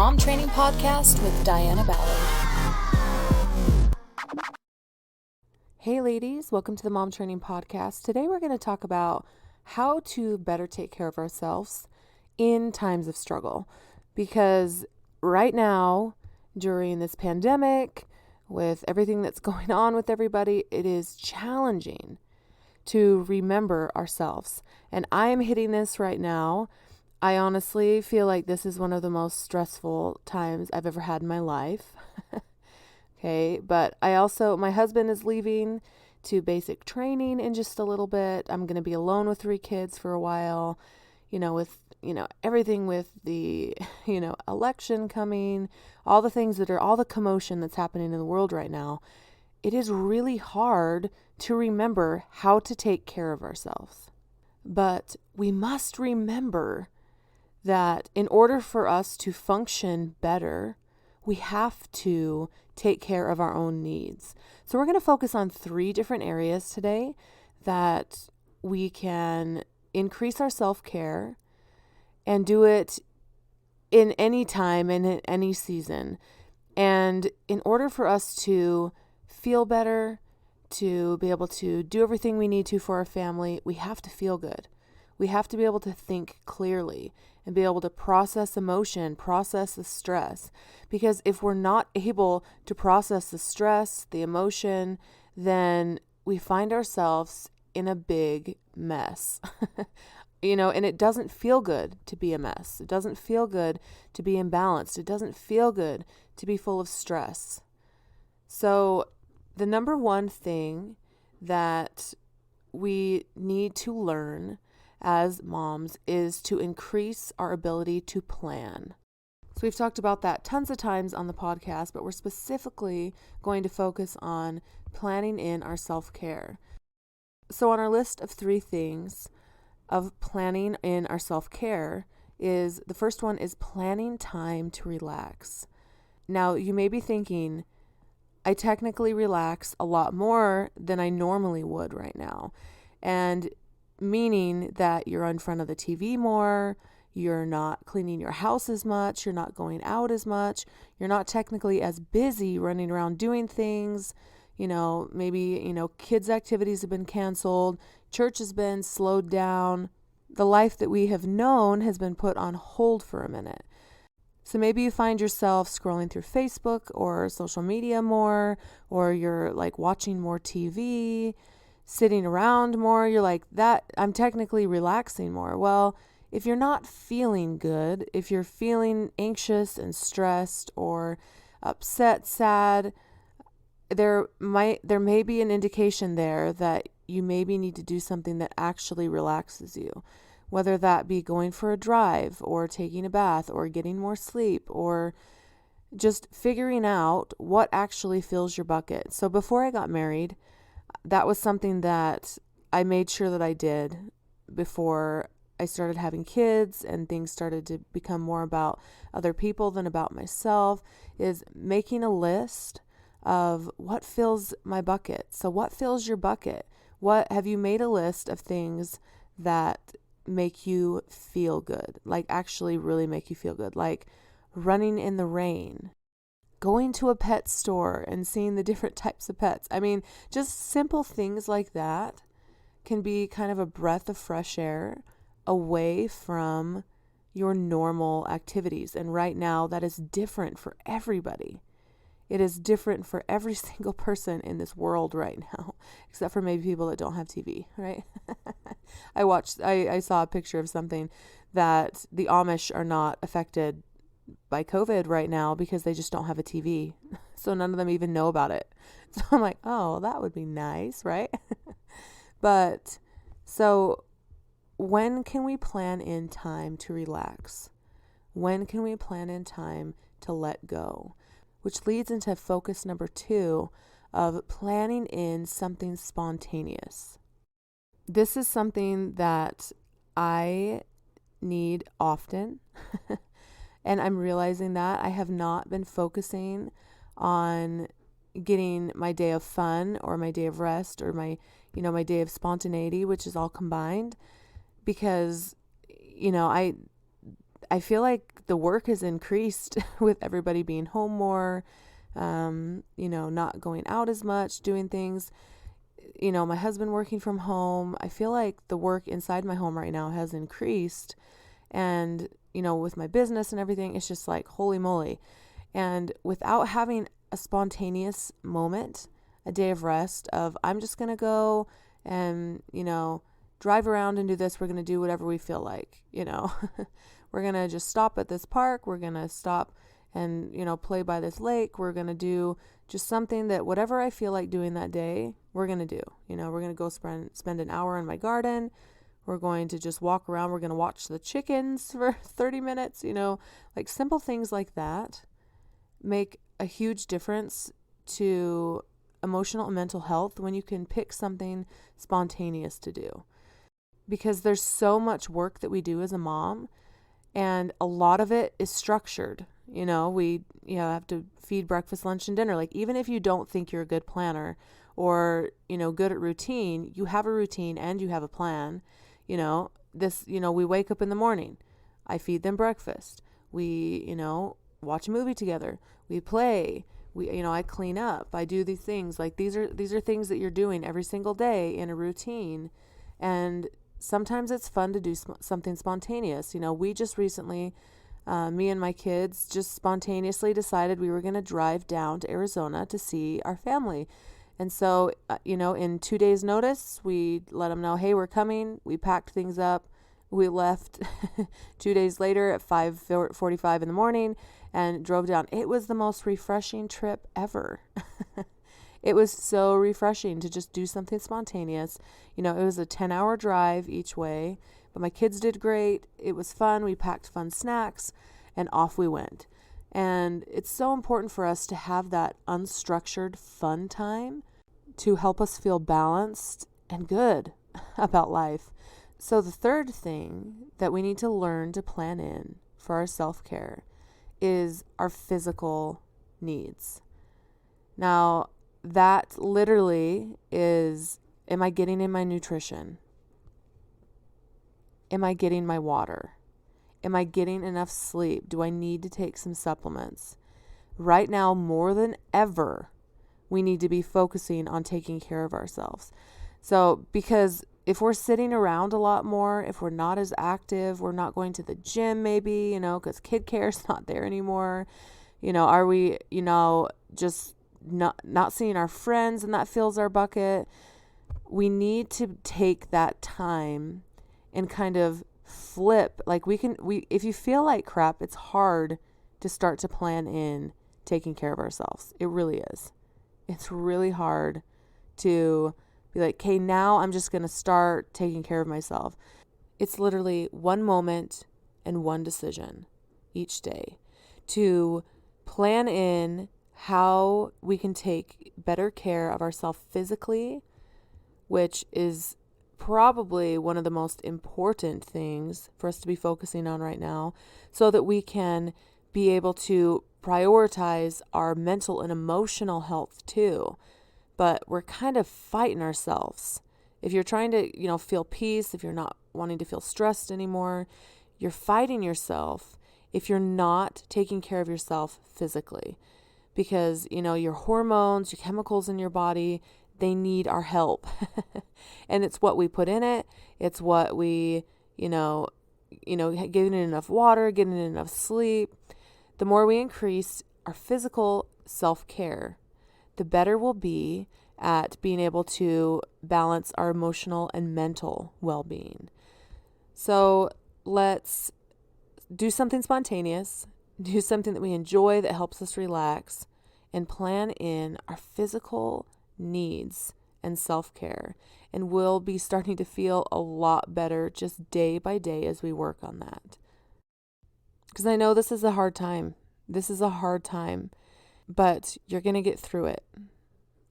Mom Training Podcast with Diana Ballard. Hey ladies, welcome to the Mom Training Podcast. Today we're going to talk about how to better take care of ourselves in times of struggle. Because right now, during this pandemic, with everything that's going on with everybody, it is challenging to remember ourselves. And I am hitting this right now. I honestly feel like this is one of the most stressful times I've ever had in my life. Okay, but my husband is leaving to basic training in just a little bit. I'm going to be alone with 3 kids for a while, with everything with the, election coming, all the commotion that's happening in the world right now. It is really hard to remember how to take care of ourselves. But we must remember that in order for us to function better, we have to take care of our own needs. So we're going to focus on 3 different areas today that we can increase our self-care and do it in any time and in any season. And in order for us to feel better, to be able to do everything we need to for our family, we have to feel good. We have to be able to think clearly and be able to process emotion, process the stress. Because if we're not able to process the stress, the emotion, then we find ourselves in a big mess. And it doesn't feel good to be a mess. It doesn't feel good to be imbalanced. It doesn't feel good to be full of stress. So the number one thing that we need to learn as moms is to increase our ability to plan. So we've talked about that tons of times on the podcast, but we're specifically going to focus on planning in our self-care. So on our list of 3 things of planning in our self-care is the first one is planning time to relax. Now you may be thinking, I technically relax a lot more than I normally would right now. And meaning that you're in front of the TV more, you're not cleaning your house as much, you're not going out as much, you're not technically as busy running around doing things, maybe, kids' activities have been canceled, church has been slowed down, the life that we have known has been put on hold for a minute. So maybe you find yourself scrolling through Facebook or social media more, or you're like watching more TV, sitting around more, you're like, that I'm technically relaxing more. Well, if you're not feeling good, if you're feeling anxious and stressed or upset, sad, there may be an indication there that you maybe need to do something that actually relaxes you, whether that be going for a drive or taking a bath or getting more sleep or just figuring out what actually fills your bucket. So before I got married, that was something that I made sure that I did before I started having kids and things started to become more about other people than about myself, is making a list of what fills my bucket. So what fills your bucket? What have you made a list of things that make you feel good, like actually really make you feel good, like running in the rain, going to a pet store and seeing the different types of pets. I mean, just simple things like that can be kind of a breath of fresh air away from your normal activities. And right now, that is different for everybody. It is different for every single person in this world right now, except for maybe people that don't have TV, right? I saw a picture of something that the Amish are not affected by COVID right now because they just don't have a TV. So none of them even know about it. So I'm like, oh, that would be nice, right? But so when can we plan in time to relax? When can we plan in time to let go? Which leads into focus number 2 of planning in something spontaneous. This is something that I need often. And I'm realizing that I have not been focusing on getting my day of fun or my day of rest or my day of spontaneity, which is all combined, because, I I feel like the work has increased with everybody being home more, not going out as much, doing things, my husband working from home. I feel like the work inside my home right now has increased. And, with my business and everything, it's just like, holy moly. And without having a spontaneous moment, a day of rest of, I'm just going to go and, drive around and do this. We're going to do whatever we feel like, we're going to just stop at this park. We're going to stop and, play by this lake. We're going to do just something that whatever I feel like doing that day, we're going to do. We're going to go spend an hour in my garden. We're going to just walk around. We're going to watch the chickens for 30 minutes, like simple things like that make a huge difference to emotional and mental health when you can pick something spontaneous to do. Because there's so much work that we do as a mom, and a lot of it is structured. We have to feed breakfast, lunch, and dinner. Like, even if you don't think you're a good planner or, good at routine, you have a routine and you have a plan. We wake up in the morning. I feed them breakfast. We, watch a movie together. We play. I clean up. I do these things. Like, these are things that you're doing every single day in a routine. And sometimes it's fun to do something spontaneous. We just recently, me and my kids just spontaneously decided we were going to drive down to Arizona to see our family. And so, in 2 days' notice, we let them know, hey, we're coming. We packed things up. We left 2 days later at 5:45 in the morning and drove down. It was the most refreshing trip ever. It was so refreshing to just do something spontaneous. It was a 10-hour drive each way, but my kids did great. It was fun. We packed fun snacks and off we went. And it's so important for us to have that unstructured fun time to help us feel balanced and good about life. So the third thing that we need to learn to plan in for our self-care is our physical needs. Now, that literally is, am I getting in my nutrition? Am I getting my water? Am I getting enough sleep? Do I need to take some supplements? Right now, more than ever, we need to be focusing on taking care of ourselves. So, because if we're sitting around a lot more, if we're not as active, we're not going to the gym maybe, because kid care is not there anymore. Are we, just not seeing our friends and that fills our bucket? We need to take that time and kind of flip. Like, if you feel like crap, it's hard to start to plan in taking care of ourselves. It really is. It's really hard to be like, okay, now I'm just going to start taking care of myself. It's literally one moment and one decision each day to plan in how we can take better care of ourselves physically, which is probably one of the most important things for us to be focusing on right now, so that we can be able to prioritize our mental and emotional health too. But we're kind of fighting ourselves. If you're trying to, feel peace, if you're not wanting to feel stressed anymore, you're fighting yourself if you're not taking care of yourself physically. Because, your hormones, your chemicals in your body, they need our help. And it's what we put in it. It's what we, getting it enough water, getting it enough sleep. The more we increase our physical self-care, the better we'll be at being able to balance our emotional and mental well-being. So let's do something spontaneous, do something that we enjoy that helps us relax, and plan in our physical needs and self-care. And we'll be starting to feel a lot better just day by day as we work on that. Because I know this is a hard time. But you're going to get through it,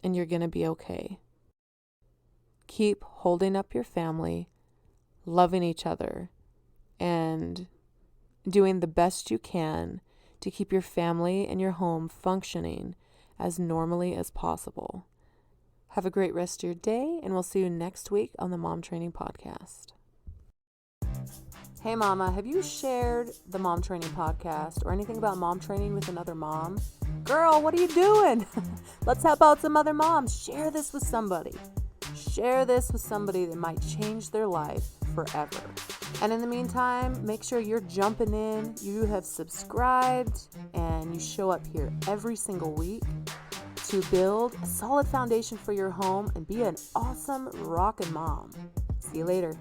and you're going to be okay. Keep holding up your family, loving each other, and doing the best you can to keep your family and your home functioning as normally as possible. Have a great rest of your day, and we'll see you next week on the Mom Training Podcast. Hey mama, have you shared the Mom Training podcast or anything about mom training with another mom? Girl, what are you doing? Let's help out some other moms. Share this with somebody. Share this with somebody that might change their life forever. And in the meantime, make sure you're jumping in, you have subscribed, and you show up here every single week to build a solid foundation for your home and be an awesome rockin' mom. See you later.